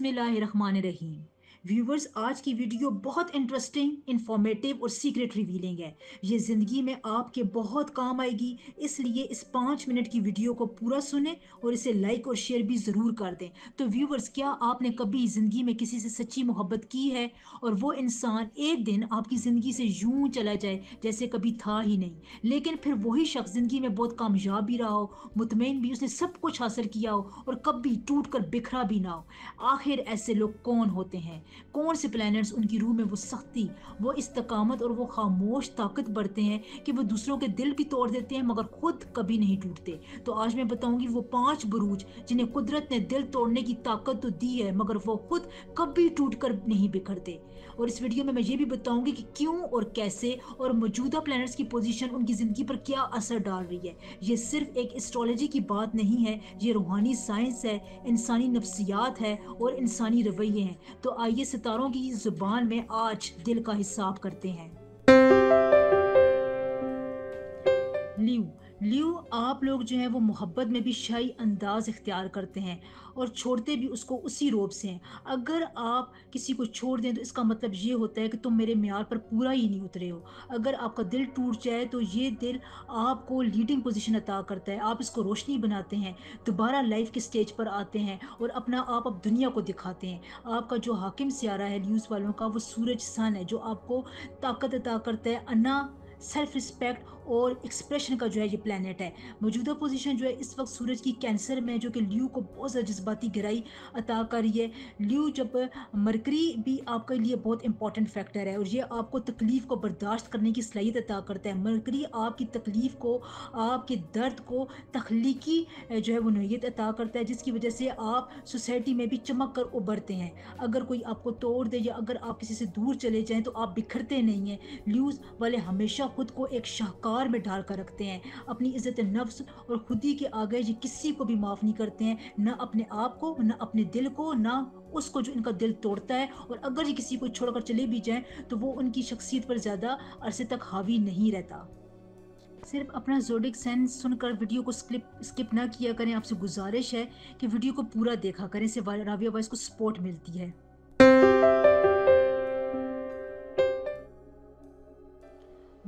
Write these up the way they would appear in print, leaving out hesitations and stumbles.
बिस्मिल्लाहिर्रहमानिर्रहीम। व्यूवर्स, आज की वीडियो बहुत इंटरेस्टिंग, इंफॉर्मेटिव और सीक्रेट रिवीलिंग है। ये ज़िंदगी में आपके बहुत काम आएगी, इसलिए इस 5 मिनट की वीडियो को पूरा सुने और इसे लाइक और शेयर भी ज़रूर कर दें। तो व्यूवर्स, क्या आपने कभी ज़िंदगी में किसी से सच्ची मोहब्बत की है और वो इंसान एक दिन आपकी ज़िंदगी से यूं चला जाए जैसे कभी था ही नहीं, लेकिन फिर वही शख्स ज़िंदगी में बहुत कामयाब भी रहा हो, मुतमईन भी, उसने सब कुछ हासिल किया हो और कभी टूट कर बिखरा भी ना हो? आखिर ऐसे लोग कौन होते हैं? कौन से प्लैनेट्स उनकी रूह में वो सख्ती, वो इस्तकामत और वो खामोश ताकत बढ़ते हैं कि वो दूसरों के दिल भी तोड़ देते हैं मगर खुद कभी नहीं टूटते? तो आज मैं बताऊंगी वो 5 बुरूज जिन्हें कुदरत ने दिल तोड़ने की ताकत तो दी है मगर वो खुद कभी टूट कर नहीं बिखरते। और इस वीडियो में मैं ये भी बताऊंगी कि क्यों और कैसे और मौजूदा प्लैनेट्स की पोजीशन उनकी ज़िंदगी पर क्या असर डाल रही है। ये सिर्फ एक एस्ट्रोलॉजी की बात नहीं है, ये रूहानी साइंस है, इंसानी नफ्सियात है और इंसानी रवैये हैं। तो आइए सितारों की जुबान में आज दिल का हिसाब करते हैं। ल्यू ल्यू आप लोग जो है वो मोहब्बत में भी शाही अंदाज इख्तियार करते हैं और छोड़ते भी उसको उसी रोब से हैं। अगर आप किसी को छोड़ दें तो इसका मतलब ये होता है कि तुम मेरे म्यार पर पूरा ही नहीं उतरे हो। अगर आपका दिल टूट जाए तो ये दिल आपको लीडिंग पोजीशन अता करता है, आप इसको रोशनी बनाते हैं, दोबारा लाइफ के स्टेज पर आते हैं और अपना आप अब दुनिया को दिखाते हैं। आपका जो हाकिम सियारा है ल्यूज़ वालों का, वो सूरज सन है जो आपको ताकत अता करता है, अना, सेल्फ रिस्पेक्ट और एक्सप्रेशन का जो है ये प्लेनेट है। मौजूदा पोजीशन जो है इस वक्त सूरज की कैंसर में, जो कि ल्यू को बहुत ज़्यादा जज्बाती गहराई अता कर रही है। ल्यू जब मरकरी भी आपके लिए बहुत इंपॉर्टेंट फैक्टर है और ये आपको तकलीफ को बर्दाश्त करने की सलाहियत अता करता है। मरकरी आपकी तकलीफ को, आपके दर्द को तख्लीकी जो है वो नोयत अता करता है, जिसकी वजह से आप सोसाइटी में भी चमक कर उभरते हैं। अगर कोई आपको तोड़ दे या अगर आप किसी से दूर चले जाएं तो आप बिखरते नहीं हैं। ल्यूज़ वाले हमेशा खुद को एक शाहकार में ढाल कर रखते हैं। अपनी इज्जत नफ्स और खुदी के आगे ये किसी को भी माफ़ नहीं करते हैं, ना अपने आप को, ना अपने दिल को, ना उसको जो इनका दिल तोड़ता है। और अगर ये किसी को छोड़कर चले भी जाएं तो वो उनकी शख्सियत पर ज़्यादा अरसे तक हावी नहीं रहता। सिर्फ अपना ज़ोडिक साइन सुनकर वीडियो को स्किप ना किया करें। आपसे गुजारिश है कि वीडियो को पूरा देखा करें, इससे राविया वॉइस को सपोर्ट मिलती है।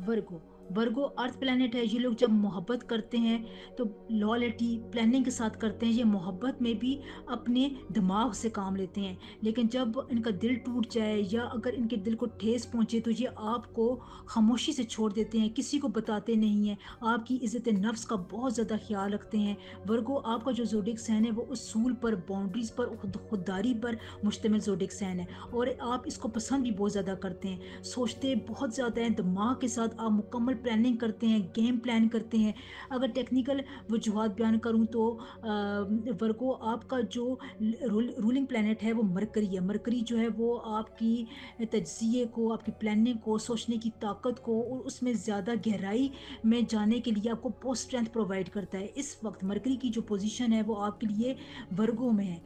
वर्गो वर्गो अर्थ प्लैनेट है। ये लोग जब मोहब्बत करते हैं तो लॉयल्टी प्लानिंग के साथ करते हैं। ये मोहब्बत में भी अपने दिमाग से काम लेते हैं, लेकिन जब इनका दिल टूट जाए या अगर इनके दिल को ठेस पहुंचे तो ये आपको खामोशी से छोड़ देते हैं, किसी को बताते नहीं हैं, आपकी इज्जत नफ्स का बहुत ज़्यादा ख्याल रखते हैं। वर्गो आपका जो जोडिक साइन है वो उसूल पर, बाउंड्रीज पर, खुददारी पर मुश्तमिल जोडिक साइन है और आप इसको पसंद भी बहुत ज़्यादा करते हैं। सोचते बहुत ज़्यादा हैं, दिमाग के साथ आप मुकम्मल प्लानिंग करते हैं, गेम प्लान करते हैं। अगर टेक्निकल वजूहात बयान करूं तो वर्गो आपका जो रूलिंग प्लानट है वो मरकरी है। मरकरी जो है वो आपकी तज्जिए को, आपकी प्लानिंग को, सोचने की ताकत को और उसमें ज़्यादा गहराई में जाने के लिए आपको बहुत स्ट्रेंथ प्रोवाइड करता है। इस वक्त मरकरी की जो पोजीशन है वो आपके लिए वर्गो में है,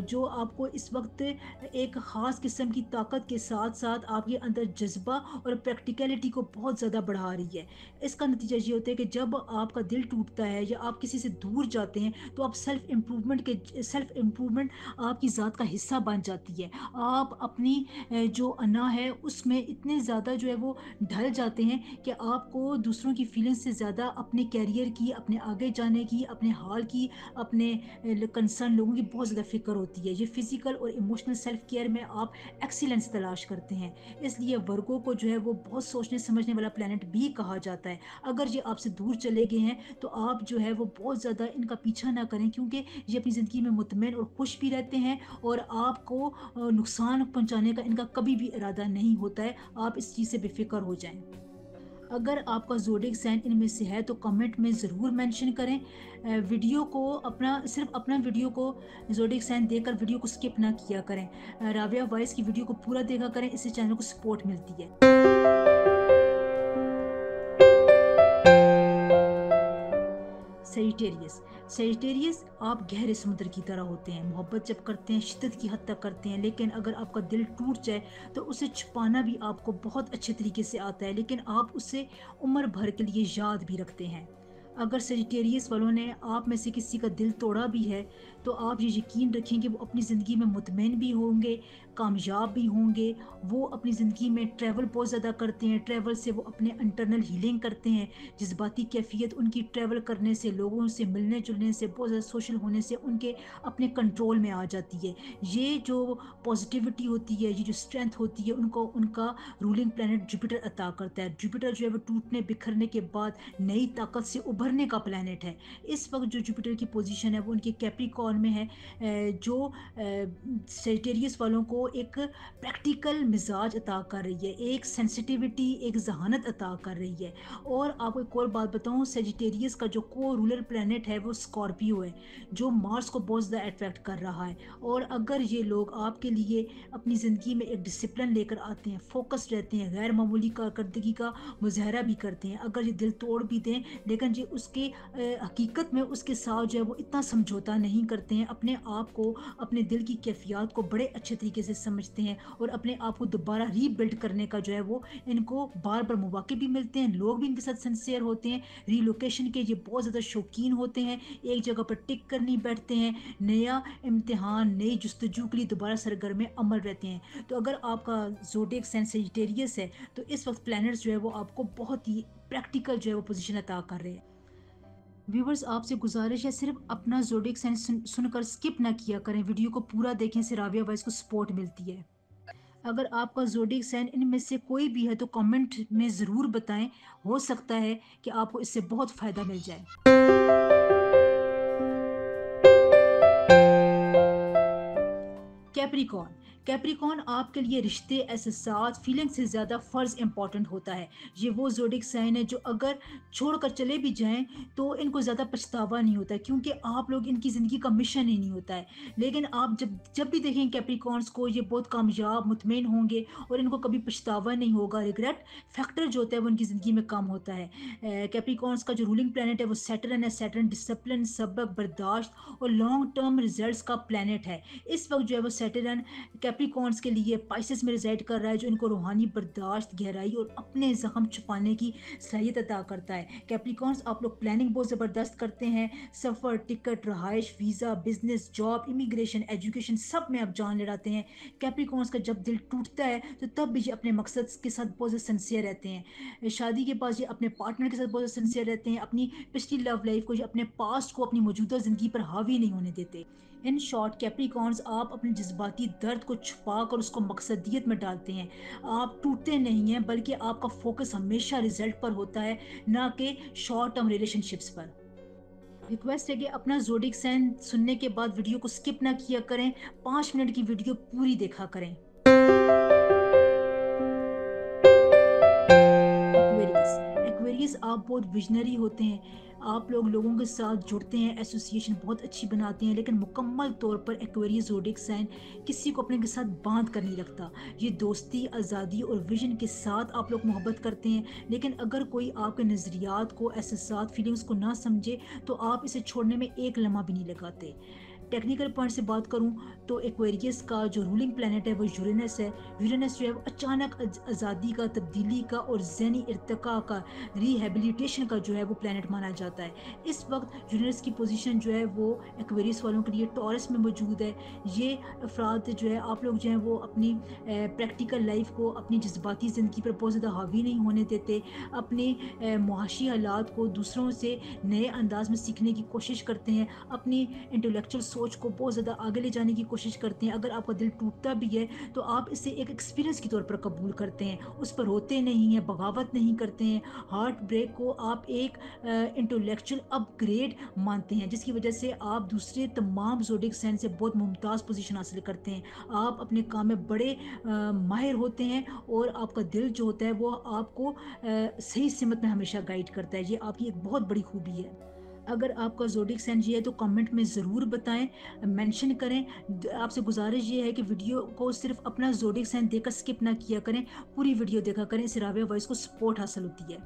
जो आपको इस वक्त एक ख़ास किस्म की ताकत के साथ साथ आपके अंदर जज्बा और प्रैक्टिकलिटी को बहुत ज़्यादा बढ़ा रही है। इसका नतीजा ये होता है कि जब आपका दिल टूटता है या आप किसी से दूर जाते हैं तो आप सेल्फ इम्प्रूवमेंट आपकी ज़ात का हिस्सा बन जाती है। आप अपनी जो अना है उसमें इतने ज़्यादा जो है वो ढल जाते हैं कि आपको दूसरों की फीलिंग्स से ज़्यादा अपने कैरियर की, अपने आगे जाने की, अपने हाल की, अपने कंसर्न लोगों की बहुत ज़्यादा फिक्र होती है। ये फिजिकल और इमोशनल सेल्फ केयर में आप एक्सीलेंस तलाश करते हैं। इसलिए वर्गो को जो है वो बहुत सोचने समझने वाला प्लेनेट भी कहा जाता है। अगर ये आपसे दूर चले गए हैं तो आप जो है वो बहुत ज़्यादा इनका पीछा ना करें, क्योंकि ये अपनी ज़िंदगी में मुतमईन और खुश भी रहते हैं और आपको नुकसान पहुंचाने का इनका कभी भी इरादा नहीं होता है। आप इस चीज़ से बेफिक्र हो जाएं। अगर आपका ज़ोडिक साइन इनमें से है तो कमेंट में ज़रूर मेंशन करें। वीडियो को सिर्फ अपना वीडियो को ज़ोडिक साइन देकर वीडियो को स्किप ना किया करें। राविया वॉइस की वीडियो को पूरा देखा करें, इससे चैनल को सपोर्ट मिलती है। सेजिटेरियस सेजिटेरियस आप गहरे समुद्र की तरह होते हैं। मोहब्बत जब करते हैं शिद्दत की हद तक करते हैं, लेकिन अगर आपका दिल टूट जाए तो उसे छुपाना भी आपको बहुत अच्छे तरीके से आता है, लेकिन आप उसे उम्र भर के लिए याद भी रखते हैं। اگر سیجیٹیریس والوں نے آپ میں سے کسی کا دل توڑا بھی ہے تو آپ یہ یقین رکھیں کہ وہ اپنی زندگی میں مطمئن بھی ہوں گے، کامیاب بھی ہوں گے۔ وہ اپنی زندگی میں ٹریول بہت زیادہ کرتے ہیں، ٹریول سے وہ اپنے انٹرنل ہیلنگ کرتے ہیں۔ جذباتی کیفیت ان کی ٹریول کرنے سے، لوگوں سے ملنے جلنے سے، بہت زیادہ سوشل ہونے سے ان کے اپنے کنٹرول میں آ جاتی ہے۔ یہ جو پازیٹیوٹی ہوتی ہے، یہ جو اسٹرینتھ ہوتی ہے، ان کو ان کا رولنگ پلانٹ جوپیٹر عطا کرتا ہے۔ جوپیٹر جو ہے وہ ٹوٹنے بکھرنے کے بعد نئی طاقت سے ابھرنے کا پلانٹ ہے۔ اس وقت جو جوپیٹر کی پوزیشن ہے وہ ان کے کیپریکارن میں ہے، جو سیجیٹیریس والوں کو ایک پریکٹیکل مزاج عطا کر رہی ہے، ایک سینسٹیوٹی، ایک ذہانت عطا کر رہی ہے۔ اور آپ کو ایک اور بات بتاؤں، سیجیٹیریس کا جو کو رولر پلانٹ ہے وہ اسکارپیو ہے، جو مارس کو بہت زیادہ اٹریکٹ کر رہا ہے۔ اور اگر یہ لوگ آپ کے لیے اپنی زندگی میں ایک ڈسپلن لے کر آتے ہیں، فوکس رہتے ہیں، غیر معمولی کارکردگی کا مظاہرہ بھی کرتے ہیں، اگر یہ دل توڑ بھی دیں لیکن یہ اس کی حقیقت میں اس کے ساتھ جو ہے وہ اتنا سمجھوتا نہیں کرتے ہیں، اپنے آپ کو، اپنے دل کی کیفیات کو بڑے اچھے طریقے سے سمجھتے ہیں، اور اپنے آپ کو دوبارہ ری بلڈ کرنے کا جو ہے وہ ان کو بار بار مواقع بھی ملتے ہیں، لوگ بھی ان کے ساتھ سنسیئر ہوتے ہیں، ری لوکیشن کے یہ بہت زیادہ شوقین ہوتے ہیں، ایک جگہ پر ٹک کر نہیں بیٹھتے ہیں، نیا امتحان، نئی جستجو کے لیے دوبارہ سرگرم عمل رہتے ہیں۔ تو اگر آپ کا زوڈیک سائن سیجیٹیریس ہے تو اس وقت پلانٹس جو ہے وہ آپ کو بہت ہی پریکٹیکل جو ہے وہ پوزیشن عطا کر رہے ہیں۔ ویورز، آپ سے گزارش ہے صرف اپنا زوڈیک سائن سن کر سکپ نہ کیا کریں، ویڈیو کو پورا دیکھیں سے راویہ وائس کو سپورٹ ملتی ہے۔ اگر آپ کا زوڈیک سائن ان میں سے کوئی بھی ہے تو کمنٹ میں ضرور بتائیں، ہو سکتا ہے کہ آپ کو اس سے بہت فائدہ مل جائے۔ کیپریکارن، کیپریکارن آپ کے لیے رشتے، احساسات، فیلنگ سے زیادہ فرض امپورٹنٹ ہوتا ہے۔ یہ وہ زوڈک سائن ہے جو اگر چھوڑ کر چلے بھی جائیں تو ان کو زیادہ پچھتاوا نہیں ہوتا ہے، کیونکہ آپ لوگ ان کی زندگی کا مشن ہی نہیں ہوتا ہے۔ لیکن آپ جب بھی دیکھیں کیپریکارنس کو، یہ بہت کامیاب، مطمئن ہوں گے اور ان کو کبھی پچھتاوا نہیں ہوگا۔ ریگریٹ فیکٹر جو ہوتا ہے وہ ان کی زندگی میں کم ہوتا ہے۔ کیپریکارنس کا جو رولنگ پلانٹ ہے وہ سیٹرن ہے۔ سیٹرن ڈسپلن، صبر، برداشت اور لانگ ٹرم ریزلٹس کا پلانٹ ہے۔ اس وقت جو ہے وہ سیٹرن کیپریکارنس کے لیے پائسس میں ریزائڈ کر رہا ہے، جو ان کو روحانی برداشت، گہرائی اور اپنے زخم چھپانے کی صلاحیت عطا کرتا ہے۔ کیپریکارنس آپ لوگ پلاننگ بہت زبردست کرتے ہیں، سفر، ٹکٹ، رہائش، visa, business, job, immigration, education, سب میں آپ جان لڑاتے ہیں۔ کیپریکارنس کا جب دل ٹوٹتا ہے تو تب بھی یہ اپنے مقصد کے ساتھ بہت زیادہ سنسیئر رہتے ہیں۔ شادی کے بعد یہ اپنے پارٹنر کے ساتھ بہت زیادہ سنسیئر رہتے ہیں، اپنی پچھلی لو لائف کو، اپنے پاسٹ کو اپنی موجودہ زندگی پر حاوی نہیں ہونے دیتے۔ ان شارٹ، کیپریکارنس آپ اپنے جذباتی درد کو چھپا کر اس کو مقصدیت میں ڈالتے ہیں۔ آپ ٹوٹتے نہیں ہیں، بلکہ آپ کا فوکس ہمیشہ ریزلٹ پر ہوتا ہے، نہ کہ شارٹ ٹرم ریلیشن شپس پر۔ ریکویسٹ ہے کہ اپنا زوڈک سائن سننے کے بعد ویڈیو کو سکپ نہ کیا کریں، 5 منٹ کی ویڈیو پوری دیکھا کریں۔ ایکویریس، ایکویریس آپ بہت ویژنری ہوتے ہیں، آپ لوگوں کے ساتھ جڑتے ہیں، ایسوسیشن بہت اچھی بناتے ہیں، لیکن مکمل طور پر ایکویریس زوڈک سائن کسی کو اپنے کے ساتھ باندھ کر نہیں رکھتا۔ یہ دوستی، آزادی اور ویژن کے ساتھ آپ لوگ محبت کرتے ہیں، لیکن اگر کوئی آپ کے نظریات کو، احساسات، فیلنگز کو نہ سمجھے تو آپ اسے چھوڑنے میں ایک لمحہ بھی نہیں لگاتے۔ ٹیکنیکل پوائنٹ سے بات کروں تو ایکویریس کا جو رولنگ پلانٹ ہے وہ یورینس ہے۔ یورینس جو ہے وہ اچانک آزادی کا، تبدیلی کا اور ذہنی ارتقاء کا، ریہیبلیٹیشن کا جو ہے وہ پلانٹ مانا جاتا ہے۔ اس وقت یورینس کی پوزیشن جو ہے وہ ایکویریس والوں کے لیے ٹورس میں موجود ہے۔ یہ افراد جو ہے، آپ لوگ جو ہیں وہ اپنی پریکٹیکل لائف کو، اپنی جذباتی زندگی پر بہت زیادہ حاوی نہیں ہونے دیتے، اپنے معاشی حالات کو دوسروں سے نئے انداز میں سیکھنے کی کوشش کرتے ہیں، اپنی انٹلیکچوئل سوچ کو بہت زیادہ آگے لے جانے کی کوشش کرتے ہیں۔ اگر آپ کا دل ٹوٹتا بھی ہے تو آپ اسے ایک ایکسپیرینس کے طور پر قبول کرتے ہیں، اس پر روتے نہیں ہیں، بغاوت نہیں کرتے ہیں۔ ہارٹ بریک کو آپ ایک انٹلیکچوئل اپ گریڈ مانتے ہیں، جس کی وجہ سے آپ دوسرے تمام زوڈک سائن سے بہت ممتاز پوزیشن حاصل کرتے ہیں۔ آپ اپنے کام میں بڑے ماہر ہوتے ہیں، اور آپ کا دل جو ہوتا ہے وہ آپ کو صحیح سمت میں ہمیشہ گائیڈ کرتا ہے۔ یہ آپ کی ایک بہت بڑی خوبی ہے۔ اگر آپ کا زوڈک سائن یہ ہے تو کمنٹ میں ضرور بتائیں، مینشن کریں۔ آپ سے گزارش یہ ہے کہ ویڈیو کو صرف اپنا زوڈک سائن دیکھ کر سکپ نہ کیا کریں، پوری ویڈیو دیکھا کریں، اس سے راویہ وائس کو سپورٹ حاصل ہوتی ہے۔